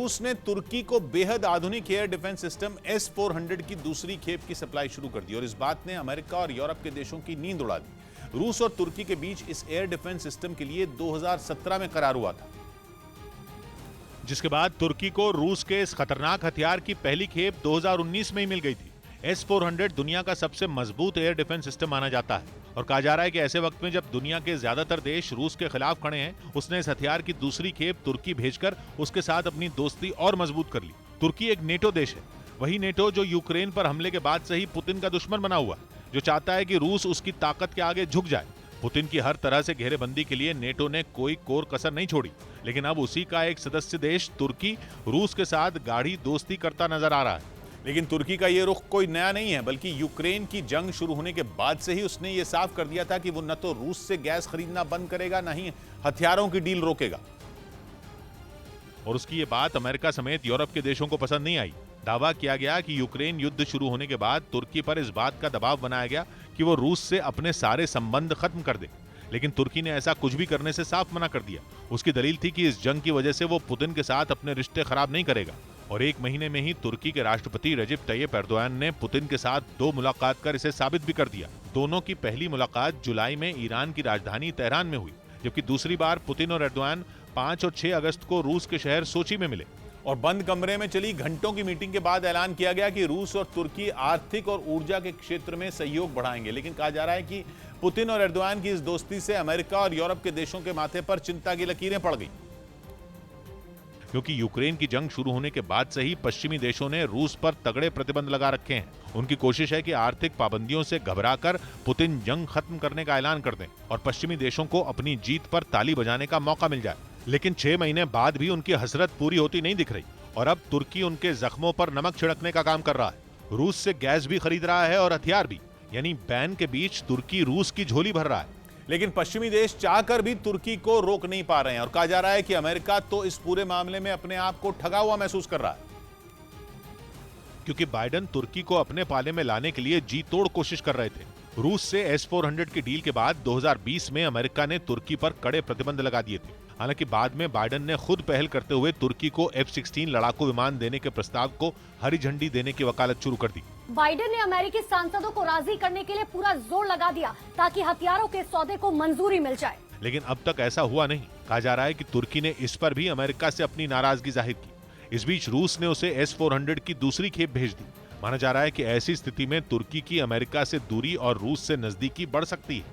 रूस ने तुर्की को बेहद आधुनिक एयर डिफेंस सिस्टम S-400 की दूसरी खेप की सप्लाई शुरू कर दी और इस बात ने अमेरिका और यूरोप के देशों की नींद उड़ा दी। रूस और तुर्की के बीच इस एयर डिफेंस सिस्टम के लिए 2017 में करार हुआ था, जिसके बाद तुर्की को रूस के इस खतरनाक हथियार की पहली खेप 2019 में ही मिल गई थी। S-400 दुनिया का सबसे मजबूत एयर डिफेंस सिस्टम माना जाता है और कहा जा रहा है कि ऐसे वक्त में जब दुनिया के ज्यादातर देश रूस के खिलाफ खड़े हैं, उसने इस हथियार की दूसरी खेप तुर्की भेजकर उसके साथ अपनी दोस्ती और मजबूत कर ली। तुर्की एक नेटो देश है, वही नेटो जो यूक्रेन पर हमले के बाद से ही पुतिन का दुश्मन बना हुआ, जो चाहता है कि रूस उसकी ताकत के आगे झुक जाए। पुतिन की हर तरह से घेरेबंदी के लिए नेटो ने कोई कोर कसर नहीं छोड़ी, लेकिन अब उसी का एक सदस्य देश तुर्की रूस के साथ गाढ़ी दोस्ती करता नजर आ रहा है। लेकिन तुर्की का ये रुख कोई नया नहीं है, बल्कि यूक्रेन की जंग शुरू होने के बाद से ही उसने ये साफ कर दिया था कि वो न तो रूस से गैस खरीदना बंद करेगा, न ही हथियारों की डील रोकेगा। और उसकी ये बात अमेरिका समेत यूरोप के देशों को पसंद नहीं आई। दावा किया गया कि यूक्रेन युद्ध शुरू होने के बाद तुर्की पर इस बात का दबाव बनाया गया कि वो रूस से अपने सारे संबंध खत्म कर दे, लेकिन तुर्की ने ऐसा कुछ भी करने से साफ मना कर दिया। उसकी दलील थी कि इस जंग की वजह से वो पुतिन के साथ अपने रिश्ते खराब नहीं करेगा। और एक महीने में ही तुर्की के राष्ट्रपति रजिब तैयब एर्दोआन ने पुतिन के साथ 2 मुलाकात कर इसे साबित भी कर दिया। दोनों की पहली मुलाकात जुलाई में ईरान की राजधानी तेहरान में हुई, जबकि दूसरी बार पुतिन और एर्दोआन 5 और 6 अगस्त को रूस के शहर सोची में मिले और बंद कमरे में चली घंटों की मीटिंग के बाद ऐलान किया गया कि रूस और तुर्की आर्थिक और ऊर्जा के क्षेत्र में सहयोग बढ़ाएंगे। लेकिन कहा जा रहा है कि पुतिन और एर्दोआन की इस दोस्ती से अमेरिका और यूरोप के देशों के माथे पर चिंता की लकीरें पड़ गई, क्योंकि यूक्रेन की जंग शुरू होने के बाद से ही पश्चिमी देशों ने रूस पर तगड़े प्रतिबंध लगा रखे हैं। उनकी कोशिश है कि आर्थिक पाबंदियों से घबराकर पुतिन जंग खत्म करने का ऐलान कर दें और पश्चिमी देशों को अपनी जीत पर ताली बजाने का मौका मिल जाए। लेकिन 6 महीने बाद भी उनकी हसरत पूरी होती नहीं दिख रही और अब तुर्की उनके जख्मों पर नमक छिड़कने का काम कर रहा है। रूस से गैस भी खरीद रहा है और हथियार भी, यानी बैन के बीच तुर्की रूस की झोली भर रहा है। लेकिन पश्चिमी देश चाहकर भी तुर्की को रोक नहीं पा रहे हैं और कहा जा रहा है कि अमेरिका तो इस पूरे मामले में अपने आप को ठगा हुआ महसूस कर रहा है, क्योंकि बाइडेन तुर्की को अपने पाले में लाने के लिए जी तोड़ कोशिश कर रहे थे। रूस से S-400 की डील के बाद 2020 में अमेरिका ने तुर्की पर कड़े प्रतिबंध लगा दिए थे। हालांकि बाद में बाइडेन ने खुद पहल करते हुए तुर्की को F-16 लड़ाकू विमान देने के प्रस्ताव को हरी झंडी देने की वकालत शुरू कर दी। बाइडेन ने अमेरिकी सांसदों को राजी करने के लिए पूरा जोर लगा दिया ताकि हथियारों के सौदे को मंजूरी मिल जाए, लेकिन अब तक ऐसा हुआ नहीं। कहा जा रहा है कि तुर्की ने इस पर भी अमेरिका से अपनी नाराजगी जाहिर की। इस बीच रूस ने उसे S-400 की दूसरी खेप भेज दी। माना जा रहा है कि ऐसी स्थिति में तुर्की की अमेरिका से दूरी और रूस से नजदीकी बढ़ सकती है।